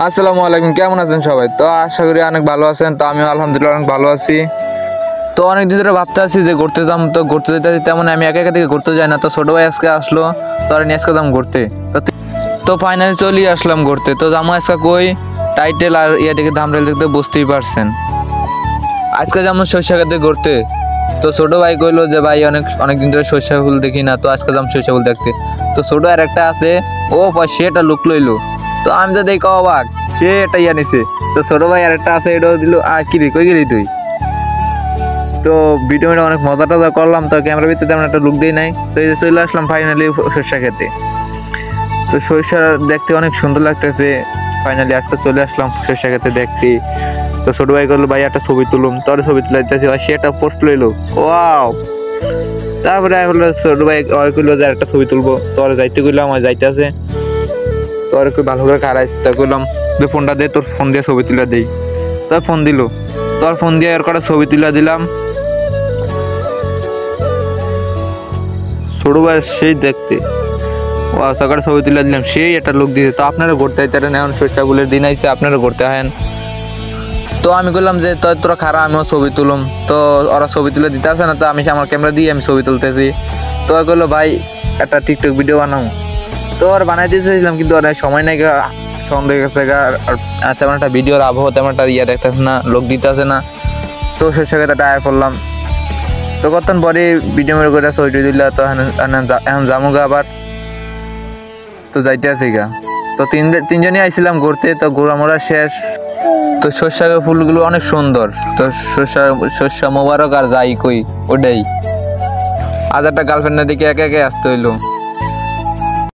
আসসালামু আলাইকুম, কেমন আছেন সবাই? তো আশা করি অনেক ভালো আছেন। তো আমিও আলহামদুলিল্লাহ অনেক ভালো আছি। তো অনেকদিন ধরে ভাবতে আছি যে ঘুরতে যাম, তো ঘুরতে যেতে তেমন আমি একা একা থেকে ঘুরতে যাই না। তো ছোটো ভাই আজকে আসলো, তো আর নিয়ে আজকে যাম ঘুরতে। তো ফাইনালি চলে আসলাম ঘুরতে। তো যাবো আজকে কই, টাইটেল আর ইয়া দেখে ধামরাইল দেখতে বুঝতেই পারছেন। আজকে যেমন সরিষা খেতে ঘুরতে, তো ছোটো ভাই কইলো যে ভাই অনেকদিন ধরে সরিষা ফুল দেখি না, তো আজকে যাম সরিষা ফুল দেখতে। তো ছোটো আর একটা আছে, ও সে একটা লুক লইলো। তো আমি তো দেখি অবাক, সে এটা ইয়া নিছে। তো ছোটো ভাই আর একটা আছে, এটাও দিল। আর কি রে, কই গেলি তুই? তো ভিডিওটা অনেক মজা টজা করলাম। তো ক্যামেরার ভিতরে তেমন একটা লুক দিই নাই। তো এই যে চলে আসলাম ফাইনালি সরিষা খেতে। তো সরিষা দেখতে অনেক সুন্দর লাগতেছে। ফাইনালি আজকে চলে আসলাম সরিষা খেতে দেখতে। তো ছোট ভাই করলো ভাই একটা ছবি তুলুম, তোর ছবি তুলে দিতেছি। সে একটা পোস্ট লইলো, ওয়াও। তারপরে আমি বললো ছোট ভাই কইলো যে একটা ছবি তুলবো, তোর যাইতে কইলাম, আমার যাইতে আছে। তোর ভালো করে খারাইস, তা কইলাম যে ফোনটা দে, তোর ফোন দিয়ে ছবি তুলে দেই। তোর ফোন দিল, তোর ফোন দিয়ে এর কটা ছবি তুলে দিলাম। ছোট ভাই সেই দেখতে সকালে ছবি তুলে দিলাম, সেই একটা লোক দিয়েছে। তো আপনারা ঘুরতে আইতেন, এখন সরিষা ফুলের দিন আইসে, আপনারা ঘুরতে আহেন। তো আমি বললাম যে তোরা খারাপ, আমিও ছবি তুলুম। তো ওরা ছবি তুলে দিতে আসে না, তো আমি আমার ক্যামেরা দিয়ে আমি ছবি তুলতেছি। তো বললো ভাই একটা টিকটক ভিডিও বানাও। তো ওর বানাই দিয়েছিলাম, কিন্তু ওর সময় নাই, সন্দেহ গেছে। আর তেমন একটা ভিডিওর আবহাওয়া তেমন একটা ইয়ে দেখতেছে না, লোক দিতে আসে না। তো সরিষা খেতে টায়ার পড়লাম। তো কতক্ষণ পরে ভিডিও মেরে করে ছবি দিলা। তো এখন যামুগা আবার, তো যাইতে আছে গা। তো তিনজনই আইছিলাম ঘুরতে। তো ঘোরামোড়া শেষ। তো সরিষা ফুলগুলো অনেক সুন্দর। তো সরিষা মোবারক আর যাই কই ওটাই। আজ একটা গার্লফ্রেন্ডের দিকে একে একে আসতে হইলো।